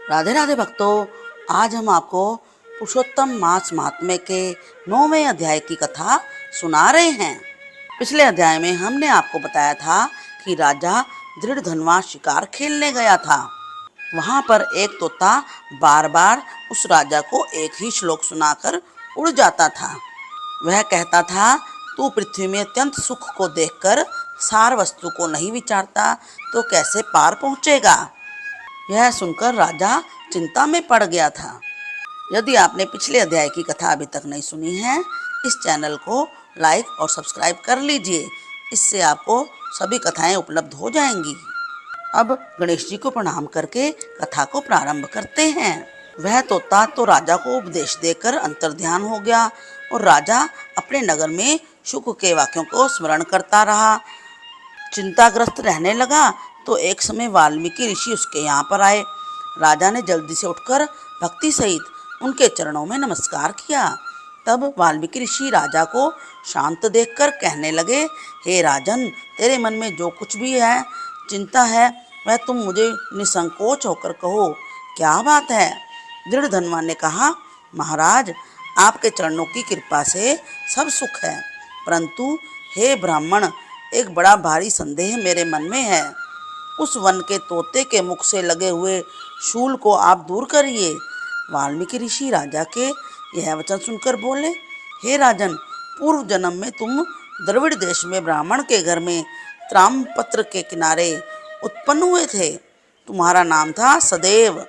राधे राधे भक्तों, आज हम आपको पुरुषोत्तम मास महात्म्य के 9वें अध्याय की कथा सुना रहे हैं। पिछले अध्याय में हमने आपको बताया था कि राजा दृढ़ धनवा शिकार खेलने गया था। वहां पर एक तोता बार बार उस राजा को एक ही श्लोक सुनाकर उड़ जाता था। वह कहता था, तू पृथ्वी में अत्यंत सुख को देखकर सार वस्तु को नहीं विचारता तो कैसे पार पहुंचेगा। यह सुनकर राजा चिंता में पड़ गया था। यदि आपने पिछले अध्याय की कथा अभी तक नहीं सुनी है, इस चैनल को लाइक और सब्सक्राइब कर लीजिए। इससे आपको सभी कथाएं उपलब्ध हो जाएंगी। अब गणेश जी को प्रणाम करके कथा को प्रारंभ करते हैं। वह तोता तो राजा को उपदेश देकर अंतर्ध्यान हो गया और राजा अपने नगर में शुक के वाक्यों को स्मरण करता रहा। चिंताग्रस्त रहने लगा तो एक समय वाल्मीकि ऋषि उसके यहाँ पर आए। राजा ने जल्दी से उठकर भक्ति सहित उनके चरणों में नमस्कार किया। तब वाल्मीकि ऋषि राजा को शांत देखकर कहने लगे, हे राजन, तेरे मन में जो कुछ भी है, चिंता है, वह तुम मुझे निसंकोच होकर कहो, क्या बात है। दृढ़ धनवा ने कहा, महाराज, आपके चरणों की कृपा से सब सुख है, परंतु हे ब्राह्मण, एक बड़ा भारी संदेह मेरे मन में है। उस वन के तोते के मुख से लगे हुए शूल को आप दूर करिए। वाल्मीकि ऋषि राजा के यह वचन सुनकर बोले, हे राजन, पूर्व जन्म में तुम द्रविड़ देश में ब्राह्मण के घर में त्रामपत्र के किनारे उत्पन्न हुए थे। तुम्हारा नाम था सदेव।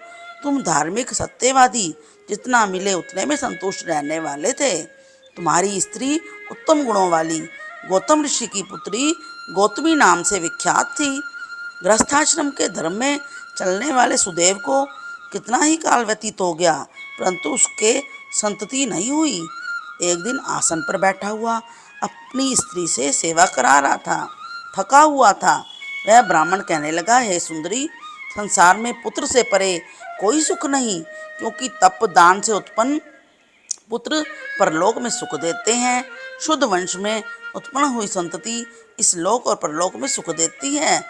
तुम धार्मिक, सत्यवादी, जितना मिले उतने में संतुष्ट रहने वाले थे। तुम्हारी स्त्री उत्तम गुणों वाली गौतम ऋषि की पुत्री गौतमी नाम से विख्यात थी। गृहस्थाश्रम के धर्म में चलने वाले सुदेव को कितना ही काल व्यतीत हो गया, परंतु उसके संतति नहीं हुई। एक दिन आसन पर बैठा हुआ अपनी स्त्री से सेवा करा रहा था, थका हुआ था। वह ब्राह्मण कहने लगा, हे सुंदरी, संसार में पुत्र से परे कोई सुख नहीं, क्योंकि तप दान से उत्पन्न पुत्र परलोक में सुख देते हैं। शुद्ध वंश में उत्पन्न हुई संतति इस लोक और परलोक में सुख देती है।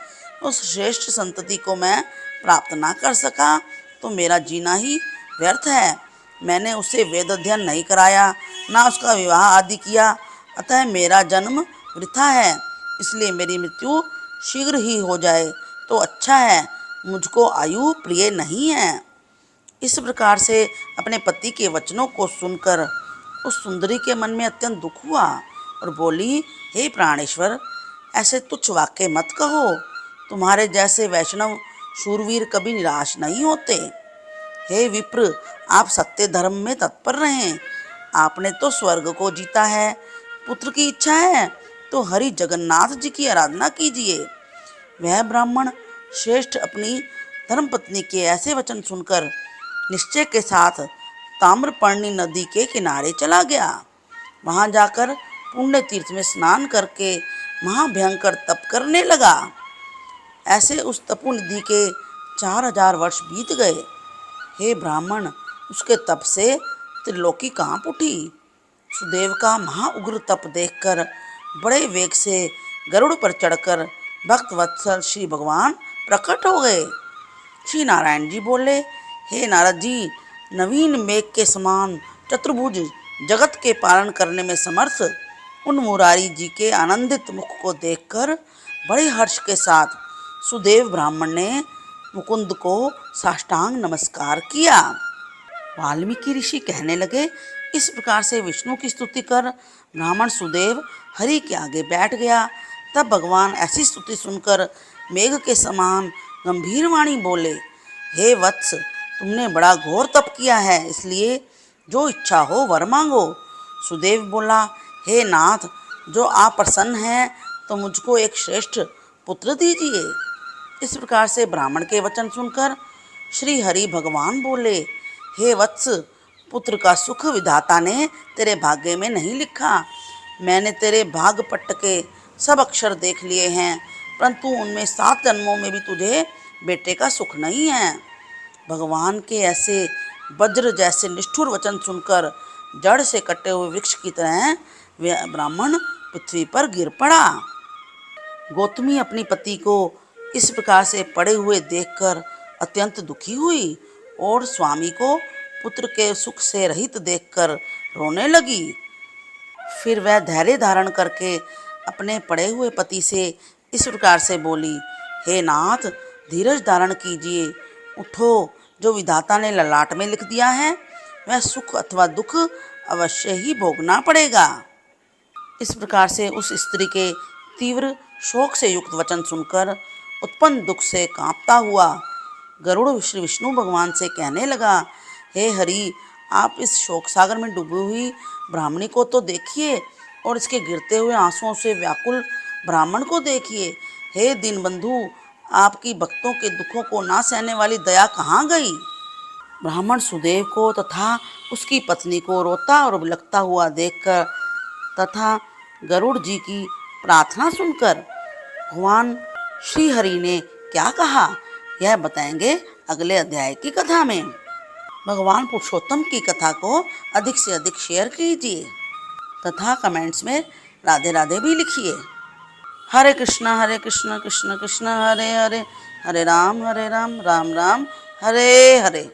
उस श्रेष्ठ संतति को मैं प्राप्त ना कर सका तो मेरा जीना ही व्यर्थ है। मैंने उसे वेद अध्ययन नहीं कराया, ना उसका विवाह आदि किया, अतः मेरा जन्म वृथा है। इसलिए मेरी मृत्यु शीघ्र ही हो जाए तो अच्छा है। मुझको आयु प्रिय नहीं है। इस प्रकार से अपने पति के वचनों को सुनकर उस सुंदरी के मन में अत्यंत दुख हुआ और बोली, हे प्राणेश्वर, ऐसे तुच्छ वाक्य मत कहो। तुम्हारे जैसे वैष्णव शूरवीर कभी निराश नहीं होते। हे विप्र, आप सत्य धर्म में तत्पर रहें। आपने तो स्वर्ग को जीता है। पुत्र की इच्छा है तो हरि जगन्नाथ जी की आराधना कीजिए। वह ब्राह्मण श्रेष्ठ अपनी धर्मपत्नी के ऐसे वचन सुनकर निश्चय के साथ ताम्रपर्णी नदी के किनारे चला गया। वहां जाकर पुण्य तीर्थ में स्नान करके महाभयंकर तप करने लगा। ऐसे उस तपोनिधि के 4000 वर्ष बीत गए। हे ब्राह्मण, उसके तप से त्रिलोकी कांप उठी। सुदेव का महाउग्र तप देखकर बड़े वेग से गरुड़ पर चढ़कर भक्त वत्सल श्री भगवान प्रकट हो गए। श्री नारायण जी बोले, हे नारद जी, नवीन मेघ के समान चतुर्भुज, जगत के पालन करने में समर्थ उन मुरारी जी के आनंदित मुख को देखकर बड़े हर्ष के साथ सुदेव ब्राह्मण ने मुकुंद को साष्टांग नमस्कार किया। वाल्मीकि ऋषि कहने लगे, इस प्रकार से विष्णु की स्तुति कर ब्राह्मण सुदेव हरि के आगे बैठ गया। तब भगवान ऐसी स्तुति सुनकर मेघ के समान गंभीर वाणी बोले, हे वत्स, तुमने बड़ा घोर तप किया है, इसलिए जो इच्छा हो वर मांगो। सुदेव बोला, हे नाथ, जो आप प्रसन्न हैं तो मुझको एक श्रेष्ठ पुत्र दीजिए। इस प्रकार से ब्राह्मण के वचन सुनकर श्री हरि भगवान बोले, हे वत्स, पुत्र का सुख विधाता ने तेरे भाग्य में नहीं लिखा। मैंने तेरे भाग पट्ट के सब अक्षर देख लिए हैं, परंतु उनमें 7 जन्मों में भी तुझे बेटे का सुख नहीं है। भगवान के ऐसे वज्र जैसे निष्ठुर वचन सुनकर जड़ से कटे हुए वृक्ष की तरह वह ब्राह्मण पृथ्वी पर गिर पड़ा। गौतमी अपनी पति को इस प्रकार से पड़े हुए देखकर अत्यंत दुखी हुई। और स्वामी को पुत्र के सुख से रहित देखकर रोने लगी। फिर वह धैर्य धारण करके अपने पड़े हुए पति से इस प्रकार से बोली, हे नाथ, धीरज धारण कीजिए, उठो। जो विधाता ने ललाट में लिख दिया है वह सुख अथवा दुख अवश्य ही भोगना पड़ेगा। इस प्रकार से उस स्त्री के तीव्र शोक से युक्त वचन सुनकर उत्पन्न दुख से कांपता हुआ गरुड़ श्री विष्णु भगवान से कहने लगा, हे हरि, आप इस शोक सागर में डूबी हुई ब्राह्मणी को तो देखिए और इसके गिरते हुए आंसुओं से व्याकुल ब्राह्मण को देखिए। हे दीनबंधु, आपकी भक्तों के दुखों को ना सहने वाली दया कहाँ गई। ब्राह्मण सुदेव को तथा उसकी पत्नी को रोता और बिलखता हुआ देखकर तथा गरुड़ जी की प्रार्थना सुनकर भगवान श्री हरि ने क्या कहा, यह बताएंगे अगले अध्याय की कथा में। भगवान पुरुषोत्तम की कथा को अधिक से अधिक शेयर कीजिए तथा कमेंट्स में राधे राधे भी लिखिए। हरे कृष्ण कृष्ण कृष्ण हरे हरे, हरे राम राम राम हरे हरे।